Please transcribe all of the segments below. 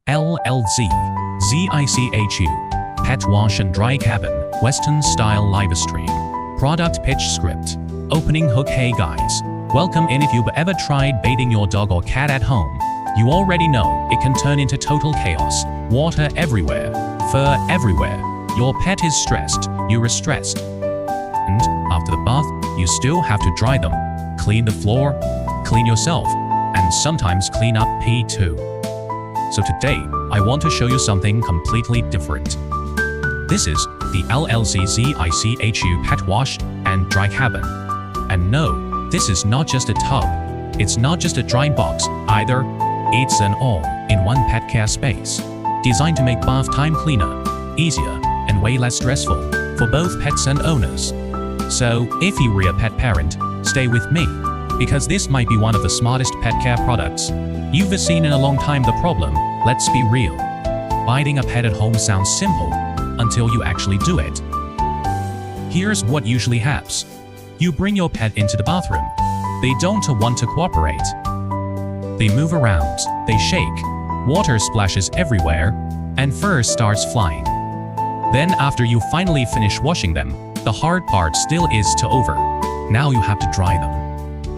LLZ ZICHU Pet Wash and Dry Cabin Western Style Live Stream Product Pitch Script Opening Hook. Hey guys, welcome in. If you've ever tried bathing your dog or cat at home, you already know it can turn into total chaos. Water everywhere, fur everywhere. Your pet is stressed, you're stressed. And after the bath, you still have to dry them, clean the floor, clean yourself, and sometimes clean up pee too. So today, I want to show you something completely different. This is the LLZ ZICHU Pet Wash and Dry Cabin. And no, this is not just a tub. It's not just a dry box either. It's an all-in-one pet care space, designed to make bath time cleaner, easier, and way less stressful for both pets and owners. So, if you are a pet parent, stay with me, because this might be one of the smartest pet care products you've seen in a long time. The problem, let's be real, bathing a pet at home sounds simple until you actually do it. Here's what usually happens. You bring your pet into the bathroom. They don't want to cooperate. They move around, they shake, water splashes everywhere, and fur starts flying. Then after you finally finish washing them, the hard part still is to over. Now you have to dry them.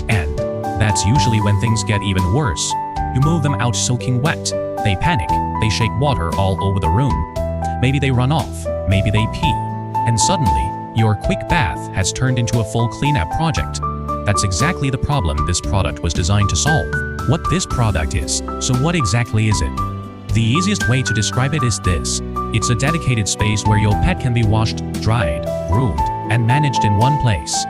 And that's usually when things get even worse. You move them out soaking wet. They panic, they shake water all over the room. Maybe they run off, maybe they pee. And suddenly, your quick bath has turned into a full cleanup project. That's exactly the problem this product was designed to solve. What this product is, so what exactly is it? The easiest way to describe it is this. It's a dedicated space where your pet can be washed, dried, groomed, and managed in one place.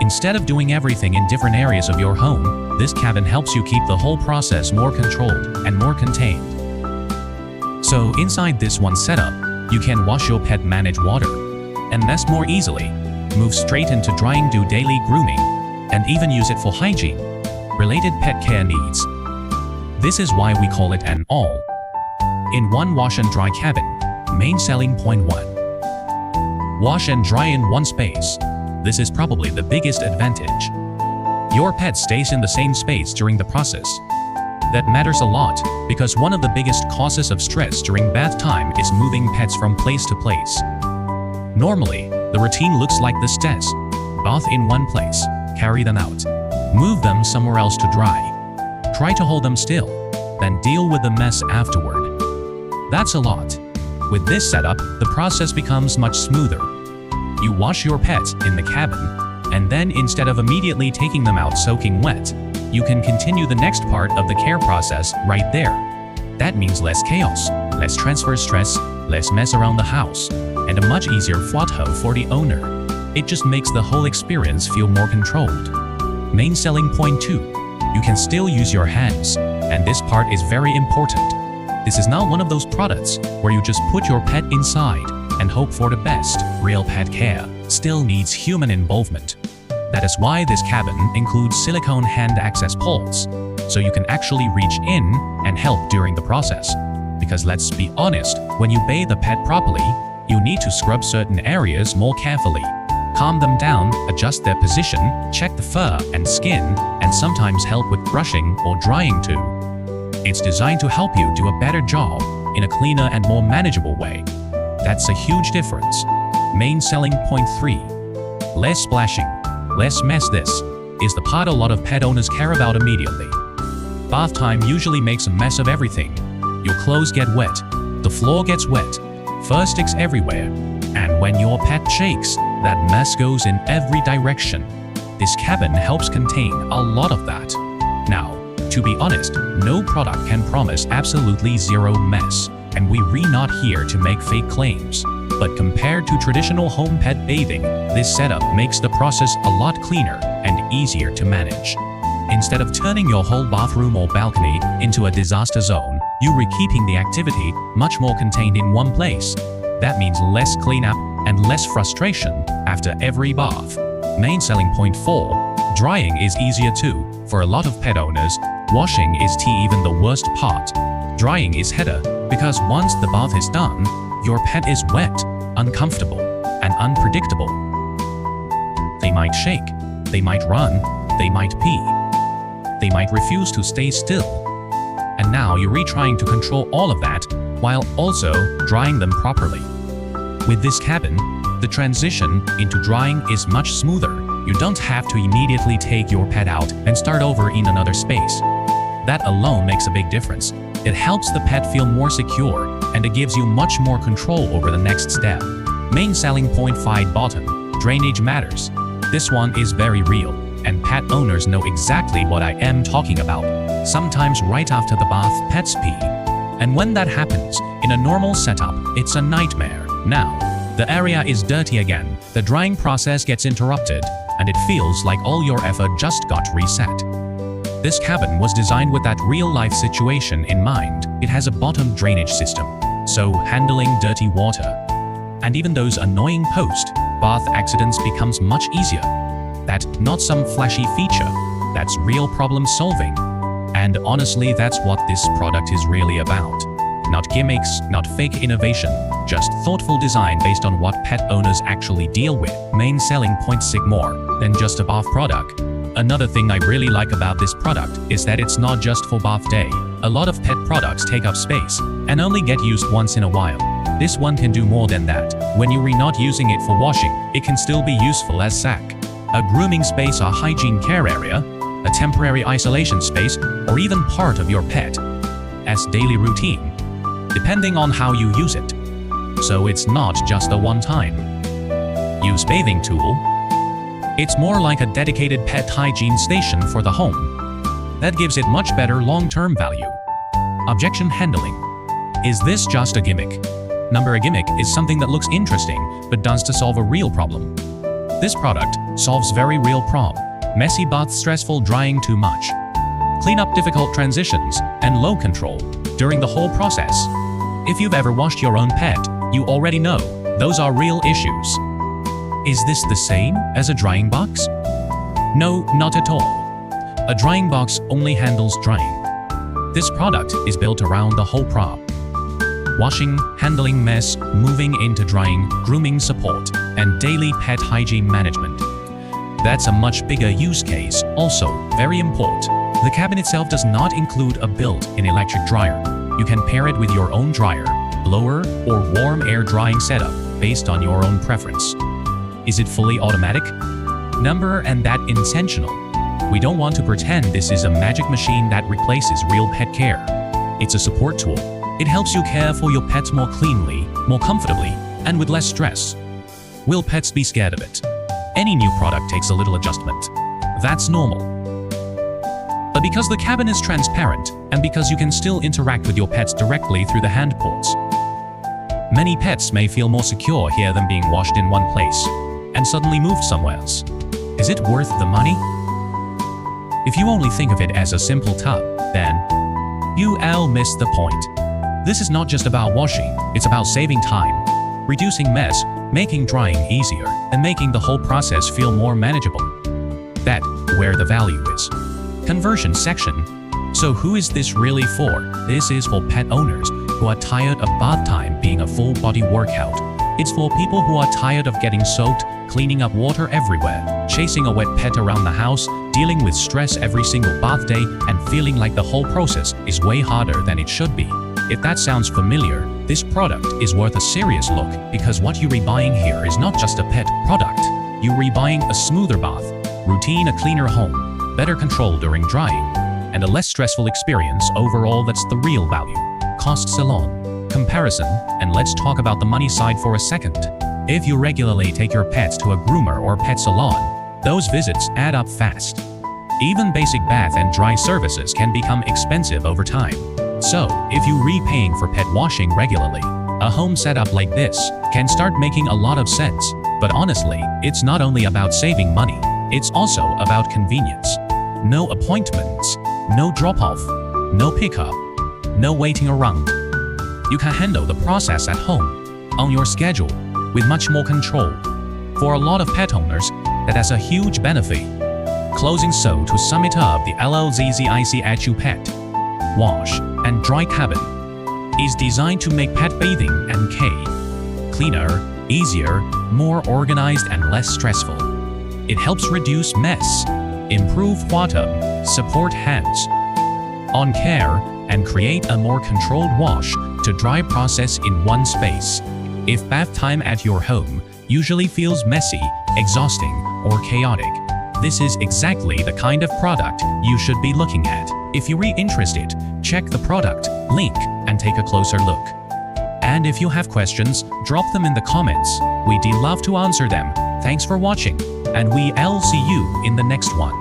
Instead of doing everything in different areas of your home, this cabin helps you keep the whole process more controlled and more contained. So inside this one setup, you can wash your pet, manage water, and mess more easily, move straight into drying, do daily grooming, and even use it for hygiene-related pet care needs. This is why we call it an all-in-one wash and dry cabin. Main selling point 1. Wash and dry in one space. This is probably the biggest advantage. Your pet stays in the same space during the process. That matters a lot, because one of the biggest causes of stress during bath time is moving pets from place to place. Normally, the routine looks like this: bath in one place, carry them out, move them somewhere else to dry, try to hold them still, then deal with the mess afterward. That's a lot. With this setup, the process becomes much smoother. You wash your pet in the cabin, and then instead of immediately taking them out soaking wet, you can continue the next part of the care process right there. That means less chaos, less transfer stress, less mess around the house, and a much easier photo for the owner. It just makes the whole experience feel more controlled. Main selling point 2. You can still use your hands, and this part is very important. This is not one of those products where you just put your pet inside and hope for the best. Real pet care still needs human involvement. That is why this cabin includes silicone hand access poles, so you can actually reach in and help during the process. Because let's be honest, when you bathe a pet properly, you need to scrub certain areas more carefully, calm them down, adjust their position, check the fur and skin, and sometimes help with brushing or drying too. It's designed to help you do a better job in a cleaner and more manageable way. That's a huge difference. Main selling point 3. Less splashing, less mess. This is the part a lot of pet owners care about immediately. Bath time usually makes a mess of everything. Your clothes get wet, the floor gets wet, fur sticks everywhere, and when your pet shakes, that mess goes in every direction. This cabin helps contain a lot of that. Now, to be honest, no product can promise absolutely zero mess, and we're not here to make fake claims. But compared to traditional home pet bathing, this setup makes the process a lot cleaner and easier to manage. Instead of turning your whole bathroom or balcony into a disaster zone, you're keeping the activity much more contained in one place. That means less cleanup and less frustration after every bath. Main selling point 4. Drying is easier too. For a lot of pet owners, washing is even the worst part. Drying is harder, because once the bath is done, your pet is wet, uncomfortable, and unpredictable. They might shake, they might run, they might pee. They might refuse to stay still. And and now you're trying to control all of that while also drying them properly. With this cabin, the transition into drying is much smoother. You don't have to immediately take your pet out and start over in another space. That alone makes a big difference. It helps the pet feel more secure, and it gives you much more control over the next step. Main selling point 5 bottom. Drainage matters. This one is very real, and pet owners know exactly what I am talking about. Sometimes right after the bath, pets pee. And when that happens, in a normal setup, it's a nightmare. Now, the area is dirty again, the drying process gets interrupted, and it feels like all your effort just got reset. This cabin was designed with that real-life situation in mind. It has a bottom drainage system, so handling dirty water and even those annoying post-bath accidents becomes much easier. That's not some flashy feature, that's real problem solving. And honestly, that's what this product is really about. Not gimmicks, not fake innovation, just thoughtful design based on what pet owners actually deal with. Main selling point 6 more than just a bath product. Another thing I really like about this product is that it's not just for bath day. A lot of pet products take up space and only get used once in a while. This one can do more than that. When you're not using it for washing, it can still be useful as sack, a grooming space, a hygiene care area, a temporary isolation space, or even part of your pet as daily routine, depending on how you use it. So it's not just a one-time use bathing tool. It's more like a dedicated pet hygiene station for the home. That gives it much better long-term value. Objection handling. Is this just a gimmick? A gimmick is something that looks interesting but does to solve a real problem. This product solves very real problem. Messy bath, stressful drying too much, clean up difficult transitions, and low control during the whole process. If you've ever washed your own pet, you already know those are real issues. Is this the same as a drying box? No, not at all. A drying box only handles drying. This product is built around the whole prop. Washing, handling mess, moving into drying, grooming support, and daily pet hygiene management. That's a much bigger use case, also very important. The cabin itself does not include a built-in electric dryer. You can pair it with your own dryer, blower, or warm air drying setup based on your own preference. Is it fully automatic? And that intentional. We don't want to pretend this is a magic machine that replaces real pet care. It's a support tool. It helps you care for your pets more cleanly, more comfortably, and with less stress. Will pets be scared of it? Any new product takes a little adjustment. That's normal. But because the cabin is transparent, and because you can still interact with your pets directly through the hand ports, many pets may feel more secure here than being washed in one place and suddenly moved somewhere else. Is it worth the money? If you only think of it as a simple tub, then you'll miss the point. This is not just about washing, it's about saving time, reducing mess, making drying easier, and making the whole process feel more manageable. That's where the value is. Conversion section. So who is this really for? This is for pet owners who are tired of bath time being a full body workout. It's for people who are tired of getting soaked, cleaning up water everywhere, chasing a wet pet around the house, dealing with stress every single bath day, and feeling like the whole process is way harder than it should be. If that sounds familiar, this product is worth a serious look, because what you're rebuying here is not just a pet product. You're rebuying a smoother bath routine, a cleaner home, better control during drying, and a less stressful experience overall. That's the real value. Cost salon comparison, and let's talk about the money side for a second. If you regularly take your pets to a groomer or pet salon, those visits add up fast. Even basic bath and dry services can become expensive over time. So, if you're repaying for pet washing regularly, a home setup like this can start making a lot of sense. But honestly, it's not only about saving money, it's also about convenience. No appointments, no drop-off, no pickup, no waiting around. You can handle the process at home, on your schedule, with much more control. For a lot of pet owners, that has a huge benefit. Closing. So to sum it up, the LLZZICHU Pet Wash and Dry Cabin is designed to make pet bathing and care cleaner, easier, more organized, and less stressful. It helps reduce mess, improve water, support hands-on care, and create a more controlled wash to dry process in one space. If bath time at your home usually feels messy, exhausting, or chaotic, this is exactly the kind of product you should be looking at. If you're interested, check the product link and take a closer look. And if you have questions, drop them in the comments. We'd love to answer them. Thanks for watching, and we'll see you in the next one.